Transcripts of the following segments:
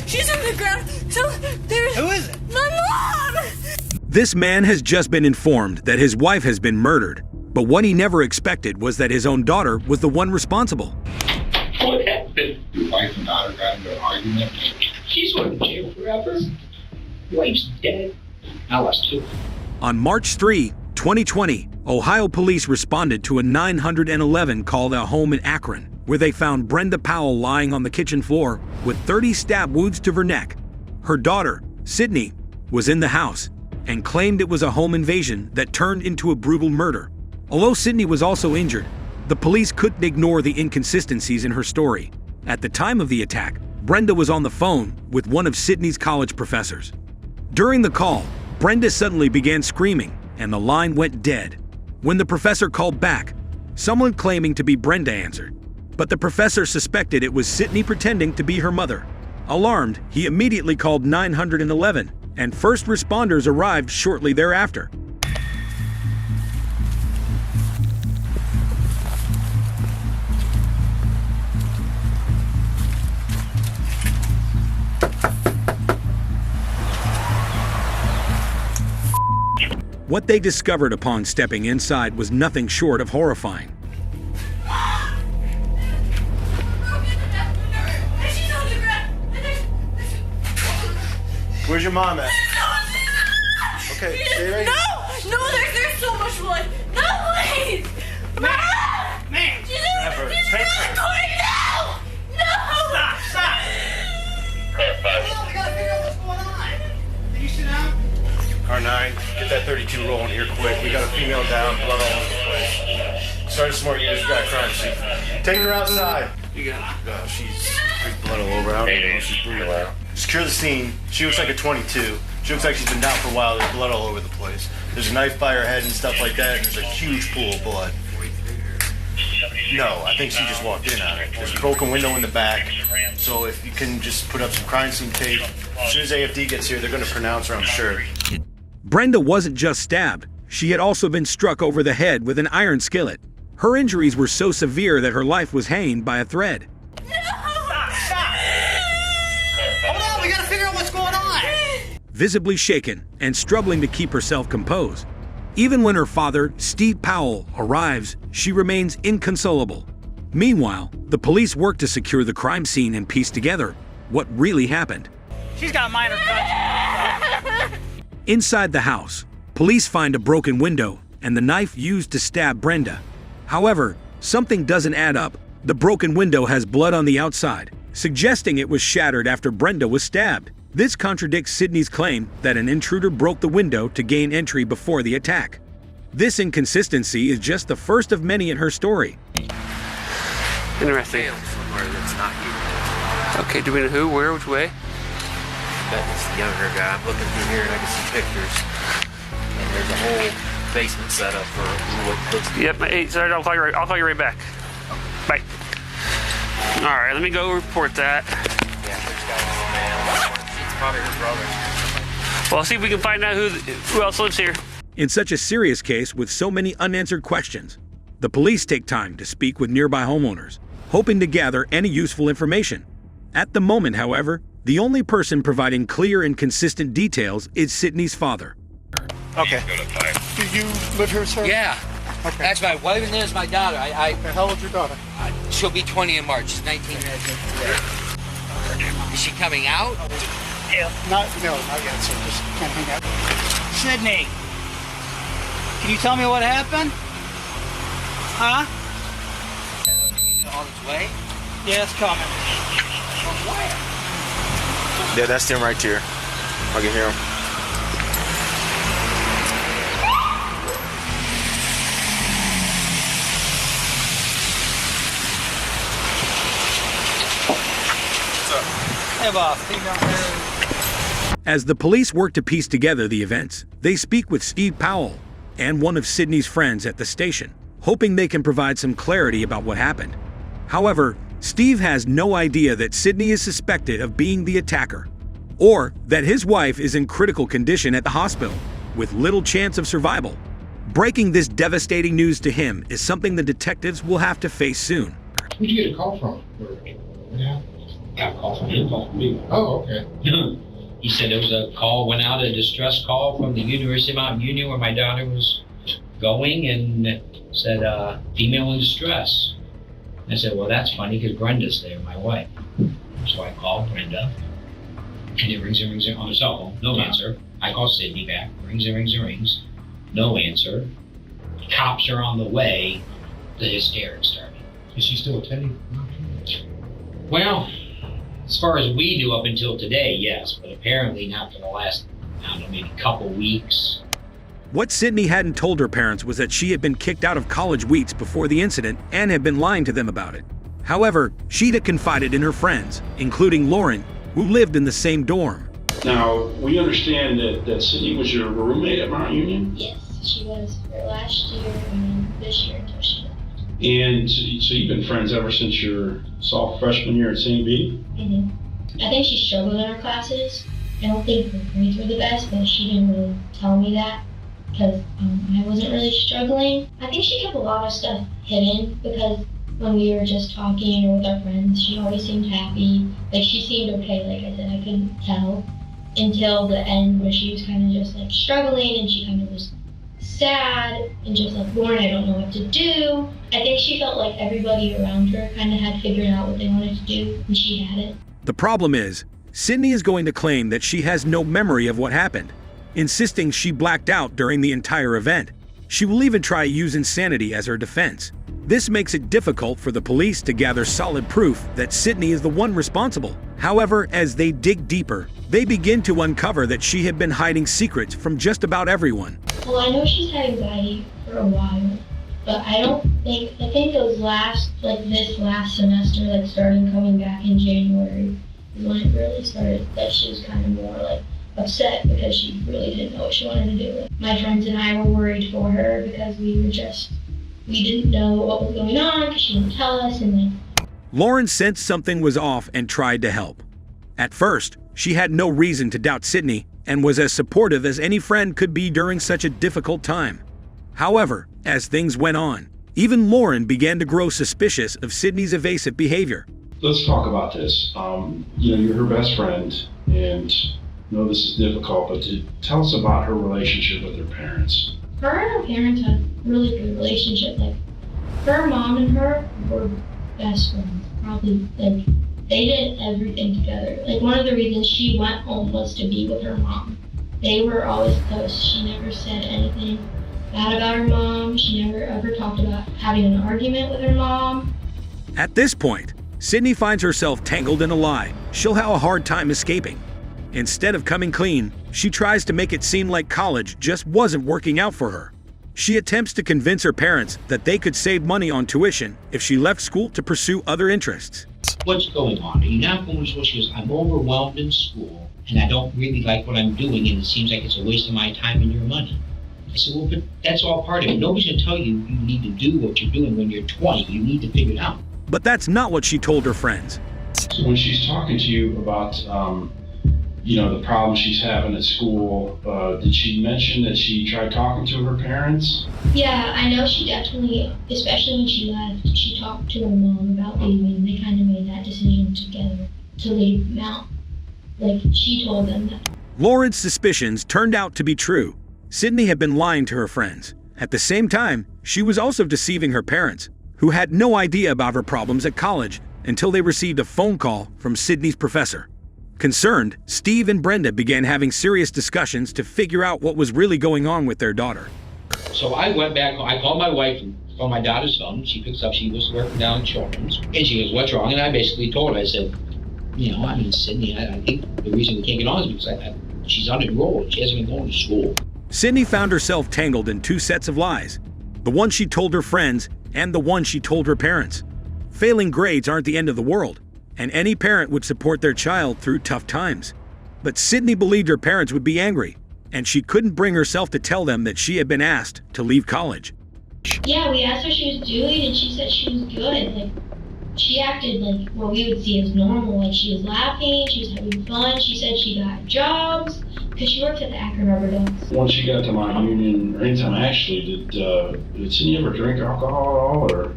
She's in the ground. So there's... Who is it? My mom! This man has just been informed that his wife has been murdered, but what he never expected was that his own daughter was the one responsible. What happened? Your wife and daughter got into an argument. She's going to jail forever. Your wife's dead. I was too. On March 3, 2020, Ohio police responded to a 911 call at a home in Akron, where they found Brenda Powell lying on the kitchen floor with 30 stab wounds to her neck. Her daughter, Sydney, was in the house and claimed it was a home invasion that turned into a brutal murder. Although Sydney was also injured, the police couldn't ignore the inconsistencies in her story. At the time of the attack, Brenda was on the phone with one of Sydney's college professors. During the call, Brenda suddenly began screaming, and the line went dead. When the professor called back, someone claiming to be Brenda answered, but the professor suspected it was Sydney pretending to be her mother. Alarmed, he immediately called 911, and first responders arrived shortly thereafter. What they discovered upon stepping inside was nothing short of horrifying. Where's your mom at? Okay, stay right here. No, there's so much blood. No, please! Man! She's in the corner now! No! Stop! We gotta figure out what's going on. Can you sit down? R9, get that 32 rolling here quick. We got a female down, blood all over the place. Sorry to smart you, just got a crime scene. Take her outside. You got it. She's blood all over. I don't even know if she's breathing. Secure the scene. She looks like a 22. She looks like she's been down for a while. There's blood all over the place. There's a knife by her head and stuff like that, and there's a huge pool of blood. No, I think she just walked in on it. There's a broken window in the back, so if you can just put up some crime scene tape. As soon as AFD gets here, they're going to pronounce her, I'm sure. Brenda wasn't just stabbed, she had also been struck over the head with an iron skillet. Her injuries were so severe that her life was hanging by a thread. Hold on, we gotta figure out what's going on. Visibly shaken and struggling to keep herself composed. Even when her father, Steve Powell, arrives, she remains inconsolable. Meanwhile, the police work to secure the crime scene and piece together what really happened. She's got minor cuts. Inside the house, police find a broken window and the knife used to stab Brenda. However, something doesn't add up. The broken window has blood on the outside, suggesting it was shattered after Brenda was stabbed. This contradicts Sydney's claim that an intruder broke the window to gain entry before the attack. This inconsistency is just the first of many in her story. Interesting. Somewhere that's not you. Okay, do we know who, where, which way? That's the younger guy. I'm looking through here and I can see pictures. And there's a whole basement set up for what looks like. Yep, hey, sorry, I'll call you right back. Bye. All right, let me go report that. Yeah, there's got a man. It's probably her brother. Well, I'll see if we can find out who else lives here. In such a serious case with so many unanswered questions, the police take time to speak with nearby homeowners, hoping to gather any useful information. At the moment, however, the only person providing clear and consistent details is Sydney's father. Okay. Do you live here, sir? Yeah. Okay. That's my wife and there's my daughter. How old's your daughter? She'll be 20 in March. She's 19 today. Is she coming out? No, not yet, sir. Just kind of hang out. Sydney, can you tell me what happened? Huh? On its way? Yeah, it's coming. From where? Yeah, that's them right there. I can hear them. Hey, boss. Female hair. As the police work to piece together the events, they speak with Steve Powell and one of Sydney's friends at the station, hoping they can provide some clarity about what happened. However, Steve has no idea that Sydney is suspected of being the attacker, or that his wife is in critical condition at the hospital, with little chance of survival. Breaking this devastating news to him is something the detectives will have to face soon. Who'd you get a call from? Yeah. Got a call from him, call from me. Oh, okay. He said there was a call, went out, a distress call from the University of Mount Union where my daughter was going, and said, female in distress. I said, well, that's funny because Brenda's there, my wife. So I called Brenda, and it rings on the cell phone, no answer. I call Sydney back, rings, no answer. Cops are on the way, the hysterics started. Is she still attending? Well, as far as we knew up until today, yes, but apparently not for the last, I don't know, maybe couple weeks. What Sydney hadn't told her parents was that she had been kicked out of college weeks before the incident and had been lying to them about it. However, she'd had confided in her friends, including Lauren, who lived in the same dorm. Now, we understand that Sydney was your roommate at Mount Union? Yes, she was for last year and this year until she left. And so you've been friends ever since your freshman year at St. B? Mm-hmm. I think she struggled in her classes. I don't think her grades were the best, but she didn't really tell me that because I wasn't really struggling. I think she kept a lot of stuff hidden because when we were just talking or with our friends, she always seemed happy. Like, she seemed okay, like I said, I couldn't tell until the end where she was kind of just like struggling and she kind of was sad and just like, Lauren, I don't know what to do. I think she felt like everybody around her kind of had figured out what they wanted to do and she hadn't. The problem is, Sydney is going to claim that she has no memory of what happened, insisting she blacked out during the entire event. She will even try to use insanity as her defense. This makes it difficult for the police to gather solid proof that Sydney is the one responsible. However, as they dig deeper, they begin to uncover that she had been hiding secrets from just about everyone. Well, I know she's had anxiety for a while, but I think it was this last semester, like starting coming back in January, is when it really started, that she was kind of more like upset because she really didn't know what she wanted to do. My friends and I were worried for her because we didn't know what was going on because she didn't tell us. And Lauren sensed something was off and tried to help. At first, she had no reason to doubt Sydney and was as supportive as any friend could be during such a difficult time. However, as things went on, even Lauren began to grow suspicious of Sydney's evasive behavior. Let's talk about this. You're her best friend, and I know this is difficult, but tell us about her relationship with her parents. her and her parents had a really good relationship. Like, her mom and her were best friends. Probably, like, they did everything together. Like, one of the reasons she went home was to be with her mom. They were always close. She never said anything bad about her mom. She never ever talked about having an argument with her mom. At this point, Sydney finds herself tangled in a lie she'll have a hard time escaping. Instead of coming clean, she tries to make it seem like college just wasn't working out for her. She attempts to convince her parents that they could save money on tuition if she left school to pursue other interests. What's going on? Are you not going to school? She goes, I'm overwhelmed in school, and I don't really like what I'm doing, and it seems like it's a waste of my time and your money. I said, well, but that's all part of it. Nobody's going to tell you you need to do what you're doing when you're 20. You need to figure it out. But that's not what she told her friends. So when she's talking to you about, the problems she's having at school, did she mention that she tried talking to her parents? Yeah, I know she definitely, especially when she left, she talked to her mom about leaving. They kind of made that decision together to leave Mount. Like, she told them that. Lauren's suspicions turned out to be true. Sydney had been lying to her friends. At the same time, she was also deceiving her parents, who had no idea about her problems at college until they received a phone call from Sydney's professor. Concerned, Steve and Brenda began having serious discussions to figure out what was really going on with their daughter. So I went back, I called my wife on my daughter's phone. She picks up, she was working down in Children's, and she goes, what's wrong? And I basically told her, I said, Sydney, I think the reason we can't get on is because she's unenrolled. She hasn't been going to school. Sydney found herself tangled in two sets of lies, the one she told her friends and the one she told her parents. Failing grades aren't the end of the world, and any parent would support their child through tough times. But Sydney believed her parents would be angry, and she couldn't bring herself to tell them that she had been asked to leave college. Yeah, we asked her she was doing, and she said she was good. Like, she acted like what we would see as normal. Like, she was laughing, she was having fun. She said she got jobs because she worked at the Akron Rubber Ducks. Once she got to Mount Union, or anytime actually, did Sydney ever drink alcohol at all, or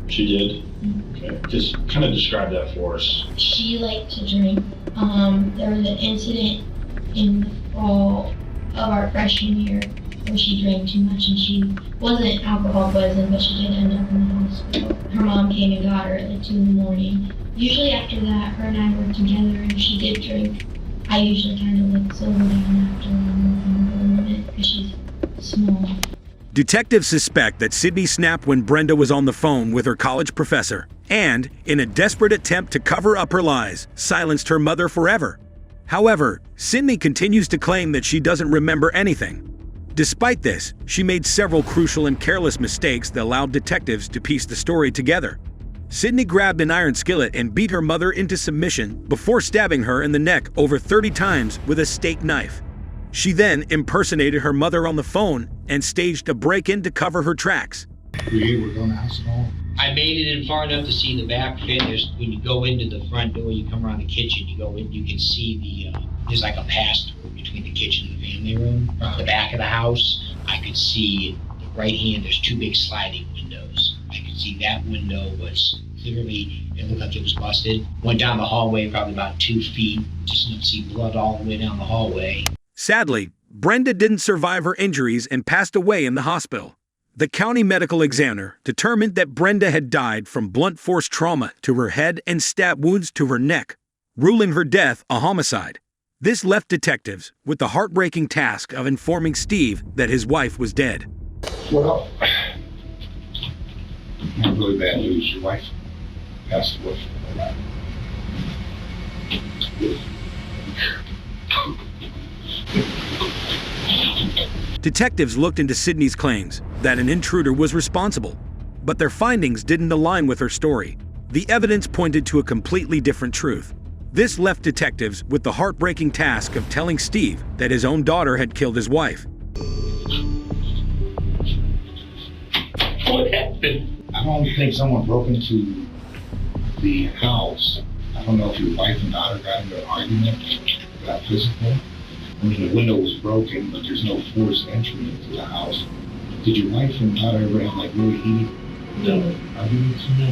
she did? Mm-hmm. Okay. Okay, just kind of describe that for us. She liked to drink. There was an incident in the fall of our freshman year where she drank too much, and she wasn't alcohol poisoned, but she did end up in the hospital. Her mom came and got her at like 2 in the morning. Usually after that, her and I were together, and if she did drink, I usually kind of like sober down after a little bit because she's small. Detectives suspect that Sydney snapped when Brenda was on the phone with her college professor and, in a desperate attempt to cover up her lies, silenced her mother forever. However, Sydney continues to claim that she doesn't remember anything. Despite this, she made several crucial and careless mistakes that allowed detectives to piece the story together. Sydney grabbed an iron skillet and beat her mother into submission before stabbing her in the neck over 30 times with a steak knife. She then impersonated her mother on the phone and staged a break-in to cover her tracks. Were you able to go in the house at all? I made it in far enough to see the back fit. When you go into the front door, you come around the kitchen, you go in, you can see there's like a pass-through between the kitchen and the family room. The back of the house, I could see the right hand, there's 2 big sliding windows. I could see that window was clearly, it looked like it was busted. Went down the hallway probably about 2 feet, just enough to see blood all the way down the hallway. Sadly, Brenda didn't survive her injuries and passed away in the hospital. The county medical examiner determined that Brenda had died from blunt force trauma to her head and stab wounds to her neck, ruling her death a homicide. This left detectives with the heartbreaking task of informing Steve that his wife was dead. Well, not really bad news. Your wife passed away. Detectives looked into Sydney's claims that an intruder was responsible, but their findings didn't align with her story. The evidence pointed to a completely different truth. This left detectives with the heartbreaking task of telling Steve that his own daughter had killed his wife. What happened? I don't think someone broke into the house. I don't know if your wife and daughter got into an argument, got physical. I mean, the window was broken, but there's no forced entry into the house. Did your wife and daughter ever have like really heated arguments? No.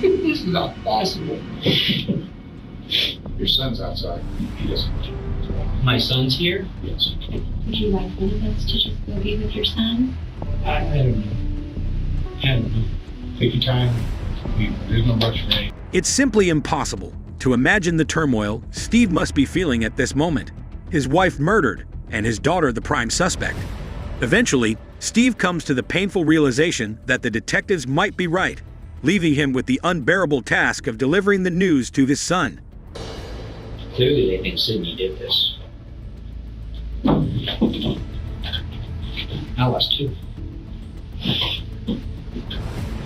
This is not possible. Your son's outside. He doesn't. My son's here? Yes. Would you like one of us to just go be with your son? I don't know. I don't know. Take your time. There's no rush for any. It's simply impossible to imagine the turmoil Steve must be feeling at this moment. His wife murdered, and his daughter the prime suspect. Eventually, Steve comes to the painful realization that the detectives might be right, leaving him with the unbearable task of delivering the news to his son. Clearly they think Sydney did this. I lost 2.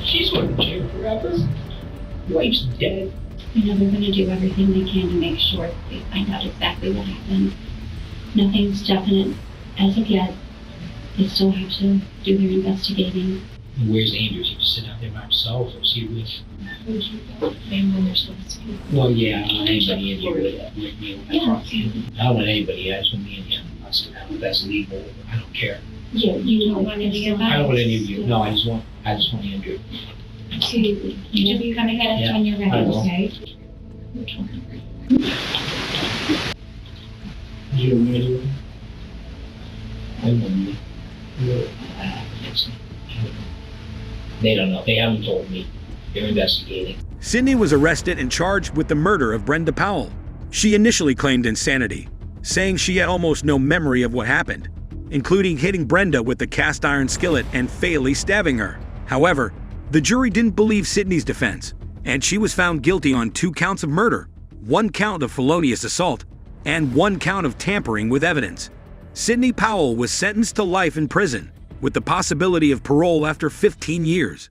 She's going to jail forever. Wife's dead. You know, they're going to do everything they can to make sure that they find out exactly what happened. Nothing's definite as of yet. They still have to do their investigating. Where's Andrew? He just sit out there by himself, or is he with? Would you go? Maybe when they're supposed to be. Well, yeah, I don't want anybody in here with me. Yeah. I don't want anybody. I just want me and him. That's legal. I don't care. Yeah, you don't want any of us? I don't want any of you. No, I just want Andrew. So you just come and get us when you're ready, okay? You ready? They don't know. They haven't told me. They're investigating. Sydney was arrested and charged with the murder of Brenda Powell. She initially claimed insanity, saying she had almost no memory of what happened, including hitting Brenda with the cast iron skillet and fatally stabbing her. However, the jury didn't believe Sydney's defense, and she was found guilty on 2 counts of murder, 1 count of felonious assault, and 1 count of tampering with evidence. Sydney Powell was sentenced to life in prison, with the possibility of parole after 15 years.